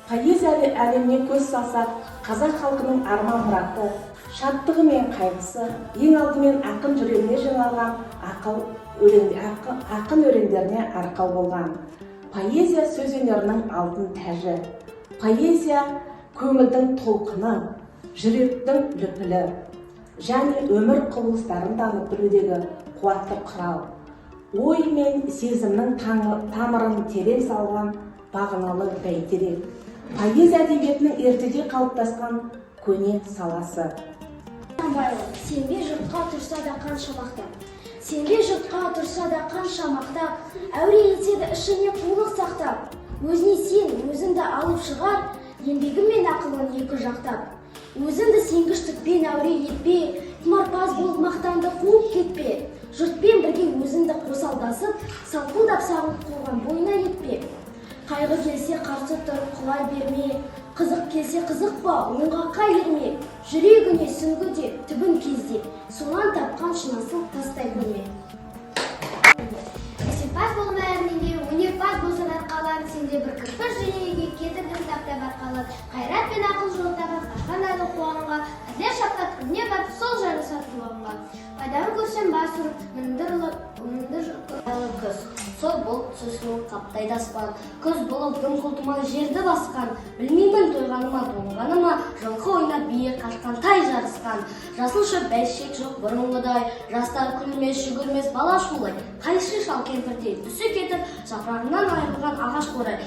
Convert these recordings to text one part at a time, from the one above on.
Поэзия әлеміне көз салсақ, қазақ халқының арман мұраты, шаттығы мен қайғысы ең алдымен ақын жүрегіне жиналған ақын өлеңдеріне арқау болған. Поэзия сөз өнерінің алтын тәжі. Поэзия көңілдің толқыны, жүректің лүпілі және өмір құбылыстарын танып білудегі қуатты құрал. Ой мен сезімнің тамырын терең салған бағыналы бәйтерек. Поэзия әдебиетінің ертеде қалыптасқан көне саласы. Сенбе жұртқа тұрса да қанша мақтап, сенбе жұртқа тұрса да қанша мақтап, әуре етеді ішіне қулық сақтап. Өзіне сен, өзіңді алып шығар, еңбегің мен ақылын екі жақтап. Өзіңді сенгіштікпен әуре етпе, құмарпаз болып мақтанды қуып кетпе. Жұртпен бірге өзіңді қосалдасып, салқылдап сағынып қойған бойына етпе. Қайғы келсе қарсы тұрып құлай берме, қызық келсе қызықпа, оңғаққа ерме. Жүрегіне сүңгіде, түбін кезде, сонан тапқан шынасын тастай көрме. Өнерпаз болма әрнеңде, өнерпаз болсын арқалан, сенде бір кірпіш дүниеге кетірдің таптай барқалан. Қайрат пен ақыл жолтаған қашқан айлы қуанға, әзер шаққат күнне барып сол жары сатыланға. Пайданы көрсем бас ұрып, мінді жұрқыралы күз. Сол болып сүсінің қаптайды аспан, көз болып дым құлтыма жерді басқан. Білмеймін тойғаныма, тоңғаныма, жылқы ойнап бие қашқан тай жарысқан. Жасыл шөп бәйшек жоқ бұрынғыдай, жастар күлмес, жүгірмес бала шулай. Қайшы шал кемпірдей түсі кетіп, жапырағынан айырылған ағаш қорай.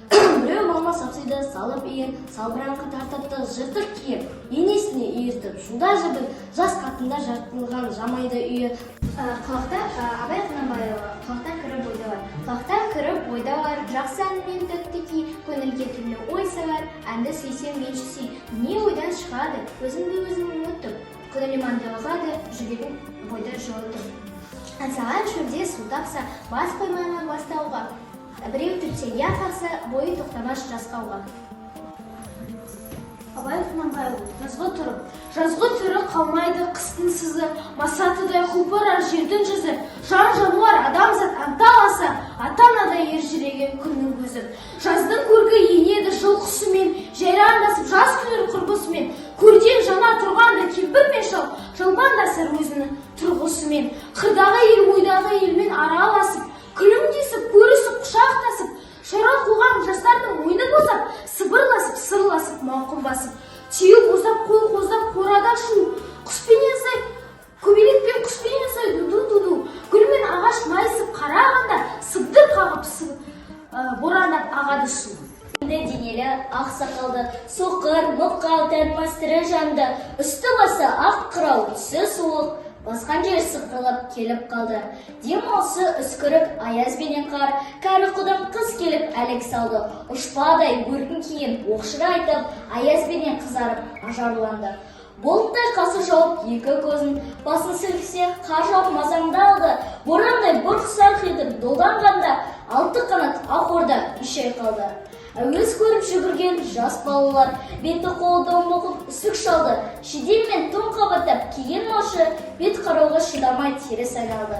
Біреу малма сапсиды салып иін, салбыраңқы тартыпты жыртық киім, енесіне үйіртіп шуда жібін, жас қатында жартылған жамайды үйі. Құлақта Абай Құнанбайұлы, құлақтан кіріп ойдалар. Құлақтан кіріп ойдалар, жақсы әнмен тәтті ки, көңілге түрлі ой салар, әнді сүйсем менші сүй. Не ойдан шығады, өзіңді өзің ұмыттым, күнілім аңдалғады, жүрегім бойда жолытым. Аңсаған шөлде су тапса, бас қоймаған бастауға. Біреу түртсе я қақса, бойы тоқтамаш жасқауға. Абай Құнанбайұлы, жазғы түрі қалмайды қыстың сызы, масатыдай құлпырар жердің жүзі. Жан жануар адамзат анталаса, ата-анадай ержіреген күннің көзі. Жаздың көркі енеді жыл құсымен, жайраңдасып жаз күнер құрбысымен. Көрден жана тұрғанда кемпір мен шал, жалбандасыр өзінің тұрғысымен. Қырдағы ел ойдағы елмен араласып, күлімдесіп, көрісіп, құшақтасып, шайран қуған жастардың ойны босап, сыбырласып, сырласып, мауқын басып, түйе бозап, қой қоздап, қорада шу, құспенен сай, көбелекпен құспенен сай, ду-ду-ду-ду, гүл мен ағаш майысып қарағанда, сыбдыр қағып, борандап ағады су. Денелі, ақ сақалды, соқыр, мұқал, тәрпас тірі жанды, үсті басы ақ қырау, түсі суық, басқан жер сықырлап келіп қалды. Демалысы үскірік, аяз бенен қар, кәрі құдан қыз келіп әлек салды. Ұшпадай өркін кейін оқшыра айтып, аяз бенен қызарып, ажарланды. Болттай қасы жауып екі көзін, басын сілксе қар жауып мазаңды алды. Борандай бұрқ сарқ етіп долданғанда, алты қанат ақ орда үшей қалды. Әуез көріп жүгірген жас балалар, беті қолы домбығып үсік шалды. Шидем мен тон қабаттап киген малшы бет қарауға шыдамай теріс айналды.